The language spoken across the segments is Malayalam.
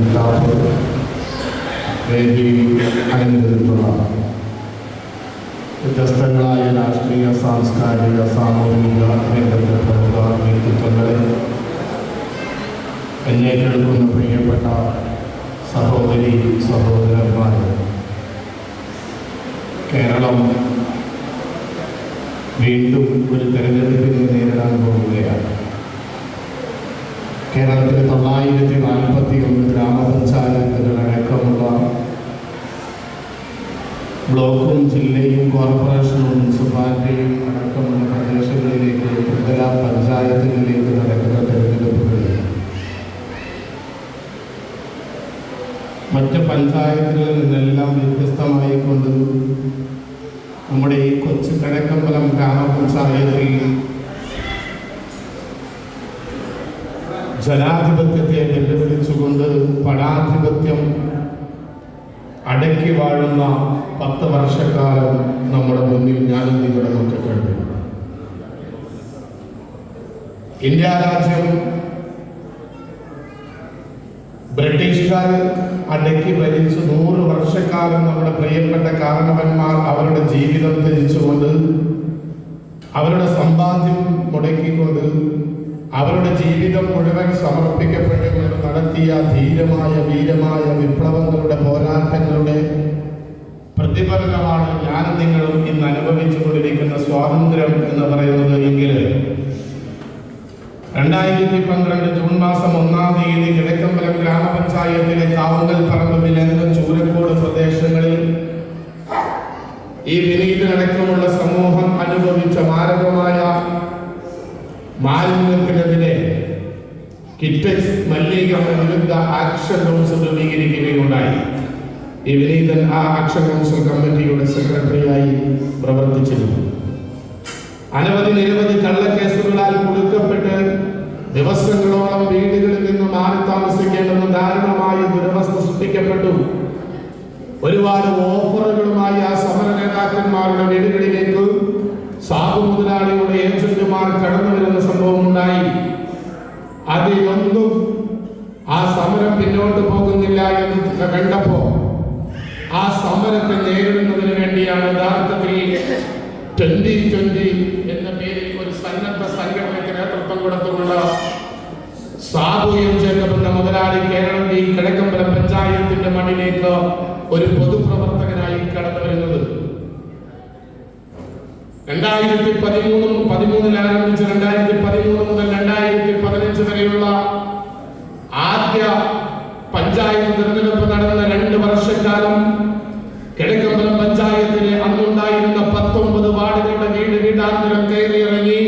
സ്റ്റാഫ്, വേദി അലങ്കരിച്ചിട്ടുള്ള വ്യത്യസ്തങ്ങളായ രാഷ്ട്രീയ, സാംസ്കാരിക, സാമൂഹിക രംഗത്തെ പ്രമുഖ വ്യക്തിത്വങ്ങളെ, എന്നെ കേൾക്കുന്ന പ്രിയപ്പെട്ട സഹോദരി സഹോദരന്മാർ, കേരളം വീണ്ടും ഒരു തെരഞ്ഞെടുപ്പിനെ നേരിടാൻ പോവുകയാണ്. കേരളത്തിൽ 941 ഗ്രാമപഞ്ചായത്തുകളടക്കമുള്ള ബ്ലോക്കും ജില്ലയും കോർപ്പറേഷനും മുനിസിപ്പാലിറ്റിയും അടക്കമുള്ള പ്രദേശങ്ങളിലേക്ക് ത്രിതല പഞ്ചായത്തുകളിലേക്ക് നടക്കുന്ന തെരഞ്ഞെടുപ്പുകളിൽ മറ്റ് പഞ്ചായത്തുകളിൽ നിന്നെല്ലാം വ്യത്യസ്തമായിക്കൊണ്ട് നമ്മുടെ ഈ കൊച്ചു കടക്കമ്പലം ഗ്രാമപഞ്ചായത്തിൽ ജനാധിപത്യത്തെ വെല്ലുവിളിച്ചുകൊണ്ട് പണാധിപത്യം അടക്കി വാഴുന്ന 10 വർഷക്കാലം നമ്മുടെ മുന്നിൽ ഞാനും നിങ്ങളുമൊക്കെ കണ്ടു. ഇന്ത്യ രാജ്യം ബ്രിട്ടീഷുകാർ അടക്കി ഭരിച്ച് 100 വർഷക്കാലം നമ്മുടെ പ്രിയപ്പെട്ട കാരണവന്മാർ അവരുടെ ജീവിതം ത്യജിച്ചുകൊണ്ട്, അവരുടെ സമ്പാദ്യം മുടക്കിക്കൊണ്ട്, അവരുടെ ജീവിതം മുഴുവൻ സമർപ്പിക്കപ്പെട്ടുകൊണ്ട് നടത്തിയ ധീരമായ വീരമായ വിപ്ലവങ്ങളുടെ പോരാട്ടങ്ങളുടെ പ്രതിഫലനമാണ് ഞാനും നിങ്ങളും ഇന്ന് അനുഭവിച്ചു കൊണ്ടിരിക്കുന്ന സ്വാതന്ത്ര്യം എന്ന് പറയുന്നത്. എങ്കിൽ 2012 ജൂൺ മാസം 1-ാം തീയതി കിഴക്കമ്പലം ഗ്രാമപഞ്ചായത്തിലെ കാവുങ്കൽ പറമ്പ്, വിലങ്ങം, ചൂരക്കോട് പ്രദേശങ്ങളിൽ ഈ വിനീതനടക്കമുള്ള സമൂഹം അനുഭവിച്ച മാരകമായ മാലിന്യത്തിനെതിരെ കിറ്റക്സ് മലിനീകരണ വിരുദ്ധ ആക്ഷൻ കൗൺസിൽ രൂപീകരിക്കുകയുണ്ടായി. ഈ വിനീതൻ ആ ആക്ഷൻ കൗൺസിൽ കമ്മിറ്റിയുടെ സെക്രട്ടറിയായി പ്രവർത്തിച്ചിരുന്നു. നിരവധി കള്ളക്കേസുകളാൽ കുടുക്കപ്പെട്ട് ദിവസങ്ങളോളം വീടുകളിൽ നിന്ന് മാറി താമസിക്കേണ്ടുന്ന ദാരുണമായ ദുരവസ്ഥ സൃഷ്ടിക്കപ്പെട്ടു. ഒരുപാട് ഓഫറുകളുമായി ആ സമര നേതാക്കന്മാരുടെ വീടുകളിലേക്ക് സാബു മുതലാളിയുടെ ഏജന്റുമാർ കടന്നു വരുന്ന സംഭവം ഉണ്ടായി. അതിലൊന്നും ആ സമരം പിന്നോട്ട് പോകുന്നില്ല എന്ന് കണ്ടപ്പോ ആ സമരത്തെ നേരിടുന്നതിന് വേണ്ടിയാണ് യഥാർത്ഥത്തിൽ 2020 എന്ന പേരിൽ ഒരു സന്നദ്ധ സംഘടനയ്ക്ക് നേതൃത്വം കൊടുത്തുകൊണ്ട് സാബു എം ജേക്കബ് എന്ന മുതലാളി കേരളത്തിൽ കിഴക്കമ്പലം പഞ്ചായത്തിന്റെ മണ്ണിലേക്ക് ഒരു പൊതുപ്രവർത്തകനായി കടന്നു വരുന്നത്. 2013 ആരംഭിച്ച് 2013 മുതൽ 2015 വരെയുള്ള ആദ്യ പഞ്ചായത്ത് തിരഞ്ഞെടുപ്പ് നടന്ന 2 വർഷക്കാലം കിഴക്കമ്പലം പഞ്ചായത്തിലെ അന്നുണ്ടായിരുന്ന 19 വാർഡുകളുടെ വീടാന്തരം കയറിയിറങ്ങി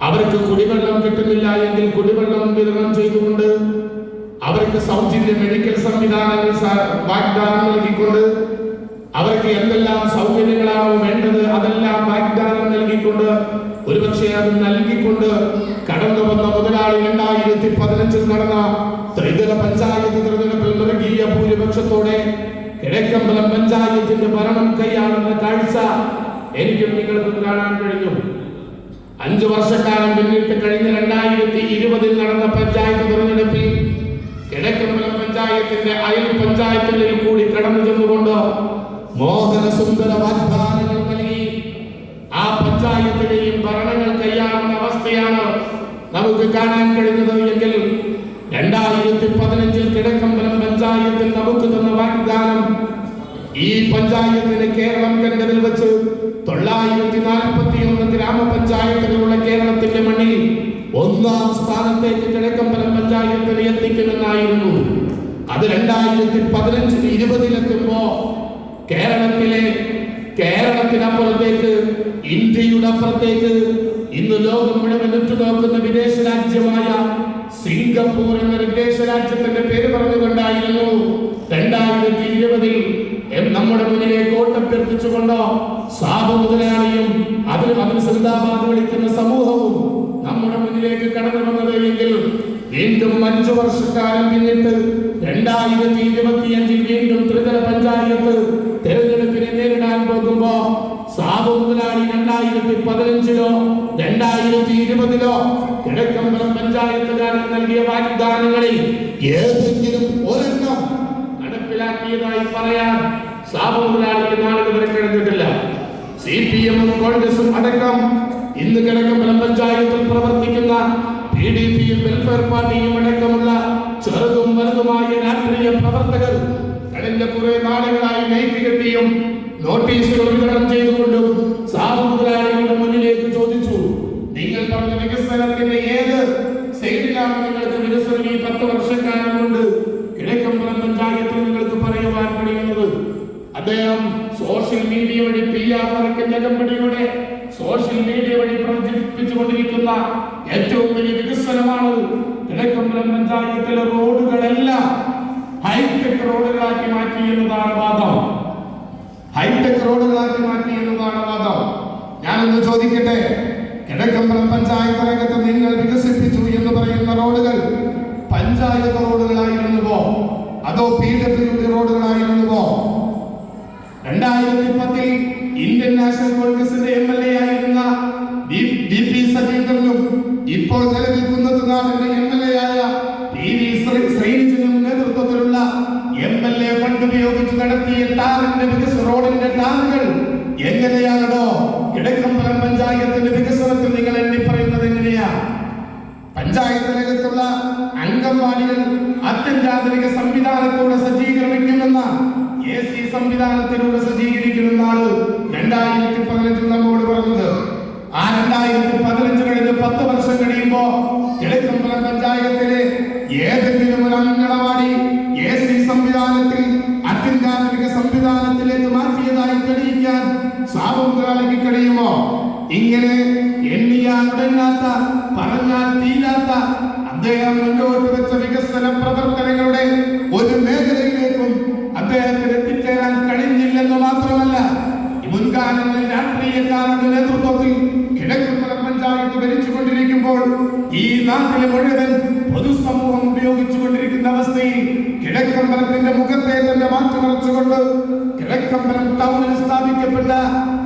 അവർക്ക് കുടിവെള്ളം കിട്ടുന്നില്ല എങ്കിൽ കുടിവെള്ളം വിതരണം ചെയ്തുകൊണ്ട്, അവർക്ക് സൗജന്യ മെഡിക്കൽ സംവിധാനങ്ങൾ വാഗ്ദാനം നൽകിക്കൊണ്ട്, അവർക്ക് എന്തെല്ലാം സൗകര്യങ്ങളാണോ വേണ്ടത് അതെല്ലാം വാഗ്ദാനം നൽകിക്കൊണ്ട്, ഒരുപക്ഷെ അത് നൽകിക്കൊണ്ട് കടന്നു വന്ന മുതലാളി 2015 നടന്ന ത്രിതല പഞ്ചായത്ത് തിരഞ്ഞെടുപ്പിൽ മൃഗീയ ഭൂരിപക്ഷത്തോടെ കിഴക്കമ്പലം പഞ്ചായത്തിന്റെ ഭരണം കൈയാളുന്ന കാഴ്ച എനിക്കും നിങ്ങൾക്കും കാണാൻ കഴിഞ്ഞു. 5 വർഷക്കാലം പിന്നിട്ട് കഴിഞ്ഞ 2020 നടന്ന പഞ്ചായത്ത് തിരഞ്ഞെടുപ്പിൽ കിഴക്കമ്പലം പഞ്ചായത്തിന്റെ അയൽ പഞ്ചായത്തുകളിൽ കൂടി കടന്നു ചെന്നുകൊണ്ട് മോഹന സുന്ദര വാഗ്ദാനങ്ങൾ നൽകി ആ പഞ്ചായത്തിലെയും ഭരണങ്ങൾ കൈയാളുന്ന അവസ്ഥയാണ് നമുക്ക് കാണാൻ കഴിഞ്ഞത്. എങ്കിൽ 2015 കിഴക്കമ്പലം പഞ്ചായത്തിൽ നമുക്ക് തന്ന വാഗ്ദാനം, ഈ പഞ്ചായത്തിന് കേരളം കണ്ടതിൽ വെച്ച് 941 ഗ്രാമപഞ്ചായത്തുകളുള്ള കേരളത്തിന്റെ മണ്ണിൽ 1-ാം സ്ഥാനത്തേക്ക് കിഴക്കമ്പലം പഞ്ചായത്തിനെ എത്തിക്കുമെന്നായിരുന്നു. അത് 2015-20 എത്തുമ്പോ കേരളത്തിനപ്പുറത്തേക്ക്, ഇന്ത്യയുടെ അപ്പുറത്തേക്ക് ഇന്ന് ലോകം മുഴുവൻ ഉറ്റുനോക്കുന്ന വിദേശ രാജ്യമായ സിംഗപ്പൂർ എന്ന വിദേശ രാജ്യത്തിന്റെ പേര് പറഞ്ഞുകൊണ്ടായിരുന്നു 2020 നമ്മുടെ മുന്നിലേക്ക് ഓട്ടപ്പെർപ്പിച്ചുകൊണ്ട് സാബു മുതലാളിയും അതിന് സിന്ദാബാദ് വിളിക്കുന്ന സമൂഹവും നമ്മുടെ മുന്നിലേക്ക് കടന്നു വന്നത്. എങ്കിൽ വീണ്ടും 5 വർഷക്കാലം പിന്നിട്ട് 2025 വീണ്ടും ത്രിതല പഞ്ചായത്ത് തെരഞ്ഞെടുപ്പിനെ നേരിടാൻ പോകുമ്പോ സാബു മുതലാളി 2015-ലോ 2020-ലോ കിഴക്കമ്പലം പഞ്ചായത്തുകാരൻ നൽകിയ വാഗ്ദാനങ്ങളിൽ ഏതെങ്കിലും ഒരെണ്ണം നടപ്പിലാക്കിയതായി പറയാൻ സാബു മുതലാളിക്ക് നാളുകൾ വരെ കഴിഞ്ഞിട്ടില്ല. CPM-ഉം കോൺഗ്രസും അടക്കം ഇന്ന് കിഴക്കമ്പലം പഞ്ചായത്തിൽ പ്രവർത്തിക്കുന്ന PDP-യും വെൽഫെയർ പാർട്ടിയും അടക്കമുള്ള ചെറുതും വലുതുമായ രാഷ്ട്രീയ പ്രവർത്തകർ കഴിഞ്ഞ കുറെ നാളുകളായി ലൈറ്റ് കെട്ടിയും നോട്ടീസുകൾ വിതരണം ചെയ്തുകൊണ്ടും സാബു മുതലാളികളുടെ മുന്നിലേക്ക് ചോദിച്ചു, നിങ്ങൾ പറഞ്ഞ വികസനത്തിന്റെ ഏത് സൈഡിലാണ് നിങ്ങൾക്ക് വികസനം ഈ 10 വർഷക്കാലം കൊണ്ട് കിഴക്കമ്പലം പഞ്ചായത്തിൽ നിങ്ങൾക്ക് പറയുവാൻ കഴിയുന്നത്? അദ്ദേഹം സോഷ്യൽ മീഡിയ വഴി PR വർക്കിന്റെ കമ്പനിയുടെ സോഷ്യൽ മീഡിയ വഴി പ്രചരിപ്പിച്ചുകൊണ്ടിരിക്കുന്ന ഏറ്റവും വലിയ വികസനമാണ് കിഴക്കമ്പലം പഞ്ചായത്തിലെ റോഡുകളെല്ലാം ഹൈടെക് റോഡുകളാക്കി മാറ്റി എന്നതാണ് വാദം. ഹൈടെക് റോഡുകളാക്കി മാറ്റി എന്നതാണ് വാദം. ഞാനൊന്ന് ചോദിക്കട്ടെ, കിഴക്കമ്പലം പഞ്ചായത്ത് രംഗത്ത് നിങ്ങൾ വികസിപ്പിച്ചു എന്ന് പറയുന്ന റോഡുകൾ പഞ്ചായത്ത് റോഡുകളായിരുന്നുവോ അതോ PWD റോഡുകളായിരുന്നുവോ? 2010-ൽ ഇന്ത്യൻ നാഷണൽ കോൺഗ്രസിന്റെ MLA ആയിരുന്ന VP സജീന്ദ്രനും ഇപ്പോൾ നിലവിൽ കുന്നത്തുനാടിന്റെ MLA ആയ PV ശ്രീനിജനും നേതൃത്വത്തിലുള്ള MLA ഫണ്ട് ഉപയോഗിച്ച് നടത്തിയ റോഡിന്റെ ടാറുകൾ എങ്ങനെയാണോ കിഴക്കമ്പലം പഞ്ചായത്തിന്റെ വികസനത്തിൽ നിങ്ങൾ എണ്ണി പറയുന്നത് എങ്ങനെയാ? പഞ്ചായത്തിനകത്തുള്ള അംഗൻവാടികൾ അത്യന്താധുനിക സംവിധാനത്തോടെ സജ്ജീകരിക്കുമെന്ന AC സംവിധാനത്തിലൂടെ സജ്ജീകരിക്കുമെന്നാണ് 2015 നമ്മോട് പറഞ്ഞത്. ആ 2015 കഴിഞ്ഞ് 10 വർഷം കഴിയുമ്പോ കിഴക്കമ്പലം പഞ്ചായത്തിലെ ഏതെങ്കിലും ഒരു അംഗനവാടി AC സംവിധാനത്തിൽ അത്യന്താധുനിക സംവിധാനത്തിലേക്ക് മാറ്റിയതായി തെളിയിക്കാൻ സാബു മുതലാളിക്ക് കഴിയുമോ? ഇങ്ങനെ എണ്ണിയാൽ ഉടങ്ങാത്ത, പറഞ്ഞാൽ തീരാത്ത അദ്ദേഹം മുന്നോട്ട് വെച്ച വികസന പ്രവർത്തനങ്ങളുടെ ഒരു മേഖലയിലേക്കും അദ്ദേഹത്തിന് എത്തിച്ചേരാൻ കഴിഞ്ഞില്ലെന്ന് മാത്രമല്ല, മുൻകാലങ്ങളിൽ രാഷ്ട്രീയക്കാരുടെ നേതൃത്വത്തിൽ കിഴക്കമ്പലം പഞ്ചായത്ത് ഭരിച്ചുകൊണ്ടിരിക്കുമ്പോൾ ഈ നാട്ടിലെ മുഴുവൻ പൊതുസമൂഹം ഉപയോഗിച്ചുകൊണ്ടിരിക്കുന്ന അവസ്ഥയിൽ കിഴക്കമ്പലത്തിന്റെ മുഖത്തെ തന്നെ മാറ്റിമറിച്ചുകൊണ്ട് കിഴക്കമ്പലം ടൗണിൽ സ്ഥാപിക്കപ്പെട്ട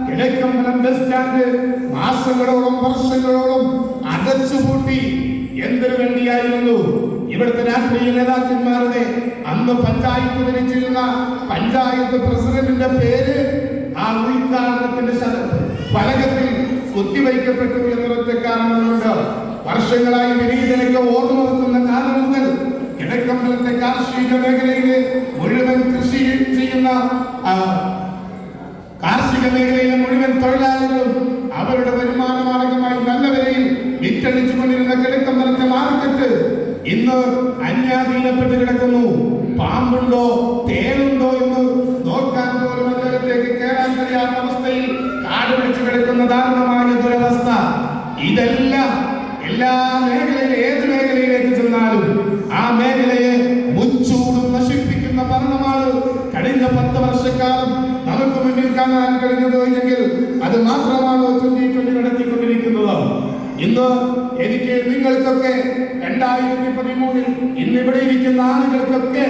കിഴക്കമ്പലം ബസ് സ്റ്റാൻഡ് മാസങ്ങളോളം വർഷങ്ങളോളം അടച്ചുപൂട്ടി. എന്തിനു വേണ്ടിയായിരുന്നു? ഇവിടുത്തെ രാഷ്ട്രീയ നേതാക്കന്മാരുടെ അന്ന് പഞ്ചായത്ത് ഭരിച്ചിരുന്ന പഞ്ചായത്ത് പ്രസിഡന്റിന്റെ പേര് ആ ഉദ്ഘാടനത്തിന്റെ ഫലകത്തിൽ കുത്തിവയ്ക്കപ്പെട്ടു എന്നൊരു കാരണമുണ്ട്. വർഷങ്ങളായി വിനീതനൊക്കെ ഓർമ്മ വെക്കുന്ന കാലം മുതൽ കിഴക്കമ്പലത്തെ കാർഷിക മേഖലയിലെ മുഴുവൻ കൃഷി ചെയ്യുന്ന കാർഷിക മേഖലയിലെ മുഴുവൻ തൊഴിലാളികളും അവരുടെ വരുമാന മാർഗമായി നല്ല വിലയിൽ വിറ്റഴിച്ചുകൊണ്ടിരുന്ന കിഴക്കമ്പലത്തെ മാർക്കറ്റ് ഇന്ന് അന്യാധീനപ്പെട്ട് കിടക്കുന്നു. പാമ്പുണ്ടോ തേനുണ്ടോ എന്ന് നോക്കാൻ പോലും അതിനകത്തേക്ക് കയറാൻ കഴിയാത്ത അവസ്ഥയിൽ കാട് പിടിച്ചു കിടക്കുന്ന ദാരുണമായ ദുരവസ്ഥ. ഇതെല്ലാം എല്ലാ മേഖലയിലും ഏത് മേഖലയിലേക്ക് ചെന്നാലും ആ മേഖലയെ മുച്ചൂടും നശിപ്പിക്കുന്ന ഭരണമാണ് കഴിഞ്ഞ 10 വർഷക്കാലം നമുക്ക് മുന്നിൽ കാണാൻ കഴിഞ്ഞത് എങ്കിൽ അത് മാത്രമാണ് 2020 നടത്തിക്കൊണ്ടിരിക്കുന്നത്. ഇന്ന് എനിക്ക് നിങ്ങൾക്കൊക്കെ 2013 ഇന്നിവിടെ ഇരിക്കുന്ന ആളുകൾക്കൊക്കെ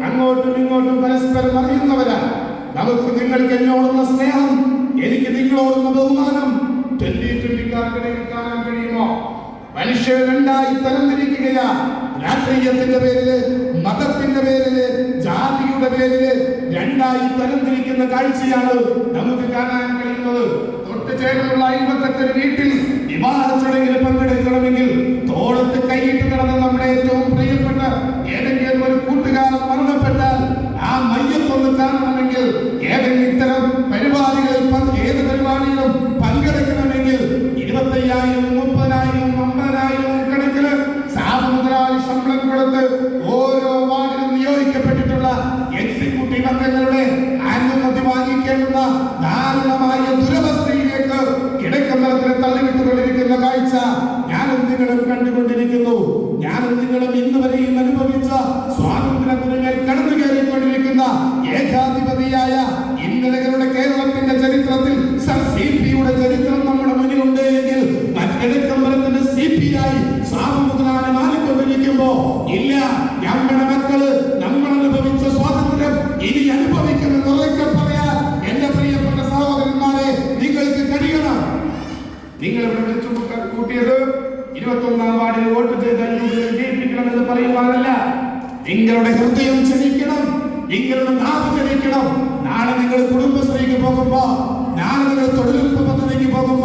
അങ്ങോട്ടും ഇങ്ങോട്ടും പരസ്പരം അറിയുന്നവരാ. നമുക്ക് നിങ്ങൾക്ക് എന്നോടുള്ള സ്നേഹം, എനിക്ക് നിങ്ങളോടുള്ള ബഹുമാനം 2020-ക്കാർക്കിടയിൽ കാണാൻ കഴിയുമോ? മനുഷ്യർ രണ്ടായി തരംതിരിക്കുകയാ. രാഷ്ട്രീയത്തിന്റെ പേരില്, മതത്തിന്റെ പേരില്, ജാതിയുടെ പേരില് രണ്ടായി തരംതിരിക്കുന്ന കാഴ്ചയാണ് നമുക്ക് കാണാൻ കഴിയുന്നത്. തൊട്ടുചേർന്നുള്ള 58 വീട്ടിൽ വിവാഹ ചടങ്ങിൽ പങ്കെടുക്കണമെങ്കിൽ തോളത്ത് കൈയിട്ട് നടന്ന നമ്മുടെ ഏറ്റവും പ്രിയപ്പെട്ട ഏതെങ്കിലും ഒരു കൂട്ടുകാരൻ മരണപ്പെട്ടാൽ ആ മയ്യത്തൊന്ന് കാണണമെങ്കിൽ ഏതെങ്കിലും ഇത്തരം പരിപാടികളിൽ ഏത് പരിപാടിയിലും പങ്കെടുക്കണമെങ്കിൽ 25,000, 30,000, 50,000 കണക്കില് സാബു മുതലാളി ശമ്പളം കൊടുത്ത് ഓരോ വാർഡിലും നിയോഗിക്കപ്പെട്ടിട്ടുള്ള എക്സിക്യൂട്ടീവ് അംഗങ്ങളുടെ അനുമതി വാങ്ങിക്കേണ്ടുന്ന ദാരുണമായ ദുരവസ്ഥയിലേക്ക് കിഴക്കമ്പലത്തിനെ തള്ളിവിട്ടുകൊണ്ടിരിക്കുന്ന കാഴ്ച ഞാനും നിങ്ങളും കണ്ടുകൊണ്ടിരിക്കുന്നു. ഞാനും നിങ്ങളും ഇന്ന് വരെയും അനുഭവിച്ച സ്വാതന്ത്ര്യത്തിന് മേൽ കടന്നു കയറിക്കൊണ്ടിരിക്കുന്ന ഏകാധിപതിയായ ഇന്നലകളുടെ കേരളത്തിന്റെ ചരിത്രത്തിൽ CP-യുടെ ചരിത്രം നമ്മുടെ മുന്നിലുണ്ട് എങ്കിൽ കിഴക്കമ്പലത്തിന്റെ CP-യായി സാബു മുതലാളി മാറിക്കൊണ്ടിരിക്കുമ്പോ ഇല്ല, നമ്മുടെ മക്കള് നമ്മൾ അനുഭവിച്ച സ്വാതന്ത്ര്യം ഇനി അനുഭവിക്കുമെന്ന് ഉറക്കെ പറയാൻ എന്റെ പ്രിയപ്പെട്ട സഹോദരന്മാരെ നിങ്ങൾക്ക് കഴിയണം. നിങ്ങൾ ഇവിടെ വിളിച്ചു കൂട്ടിയത് 21-ാം വാർഡിൽ വോട്ട് ചെയ്ത് ജയിപ്പിക്കണമെന്ന് പറയുവാനല്ല. നിങ്ങളുടെ ഹൃദയം ചലിക്കണം, നിങ്ങളുടെ നാവ് ചലിക്കണം. നാളെ നിങ്ങൾ കുടുംബശ്രീക്ക് പോകുമ്പോ, നാളെ നിങ്ങൾ തൊഴിലുറപ്പ് പദ്ധതിക്ക് പോകുമ്പോ